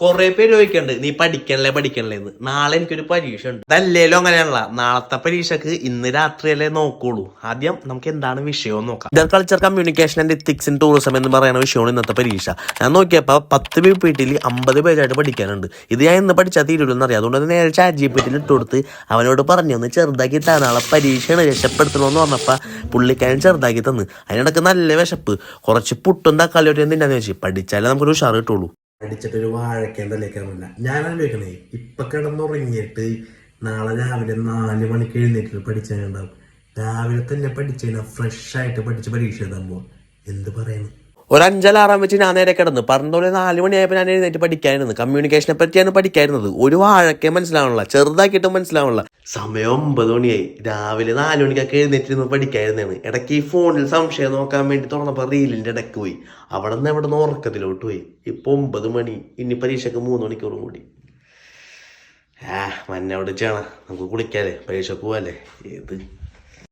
കുറെ പേര് ചോദിക്കണ്ട് നീ പഠിക്കണല്ലേ നാളെ എനിക്കൊരു പരീക്ഷ ഉണ്ട്. ഇതല്ലേലും അങ്ങനെയാണല്ല, നാളത്തെ പരീക്ഷക്ക് ഇന്ന് രാത്രിയല്ലേ നോക്കുള്ളൂ. ആദ്യം നമുക്ക് എന്താണ് വിഷയം നോക്കാം. Inter culture communication and ethics in tourism എന്ന് പറയുന്ന വിഷയമാണ് ഇന്നത്തെ പരീക്ഷ. ഞാൻ നോക്കിയപ്പോ 10 PPT 50 പേജായിട്ട് പഠിക്കാനുണ്ട്. ഇത് ഞാൻ ഇന്ന് പഠിച്ചാൽ തീരുമെന്ന് അറിയാം. അതുകൊണ്ട് നേരെ ChatGPT ഇട്ട് കൊടുത്ത് അവനോട് പറഞ്ഞു ഒന്ന് ചെറുതാക്കി താ, നാളെ പരീക്ഷയാണ് രക്ഷപ്പെടുത്തണമെന്ന് പറഞ്ഞപ്പോ പുള്ളിക്കാരൻ ചെറുതാക്കി തന്ന്. അതിനിടക്ക് നല്ല വിശപ്പ്, കുറച്ച് പുട്ടും തക്കാളിയോട്ട് എന്തിനാന്ന് വെച്ച് പഠിച്ചാലേ നമുക്കൊരു ഉഷാർ കിട്ടുള്ളൂ. അടിച്ചിട്ടൊരു വാഴക്കേണ്ടല്ലേക്കാറില്ല. ഞാൻ ആലോചിക്കണേ, ഇപ്പൊ കിടന്നുറങ്ങിയിട്ട് നാളെ രാവിലെ 4 മണിക്ക് എഴുന്നേറ്റ് പഠിച്ചാലുണ്ടാവും. രാവിലെ തന്നെ പഠിച്ചു കഴിഞ്ഞാൽ ഫ്രഷ് ആയിട്ട് പഠിച്ച് പരീക്ഷ എഴുതാൻ എന്ത് പറയുന്നു. ഒരു 5 അലാറം വെച്ച് ഞാൻ നേരെ കിടന്നു. പറഞ്ഞ 4 മണിയായപ്പോൾ ഞാൻ എഴുന്നേറ്റ് പഠിക്കായിരുന്നു. കമ്മ്യൂണിക്കേഷനെ പറ്റിയാണ് പഠിക്കായിരുന്നത്. ഒരു വാഴക്കെ മനസ്സിലാവണില്ല, ചെറുതാക്കിയിട്ടും മനസ്സിലാവണില്ല. സമയം 9 മണിയായി. രാവിലെ 4 മണിക്കൊക്കെ എഴുന്നേറ്റിരുന്ന് പഠിക്കായിരുന്നാണ്. ഇടയ്ക്ക് ഈ ഫോണിൽ സംശയം നോക്കാൻ വേണ്ടി തുറന്നപ്പോൾ റീലിന്റെ ഇടയ്ക്ക് പോയി. അവിടെ നിന്ന് ഉറക്കത്തിലോട്ട് പോയി. ഇപ്പൊ 9 മണി. ഇനി പരീക്ഷക്ക് 3 മണിക്കൂറും കൂടി. മഞ്ഞ അവിടെ ചെയ്യണം. നമുക്ക് കുളിക്കാല്ലേ, പരീക്ഷ പോവല്ലേ. ഏത്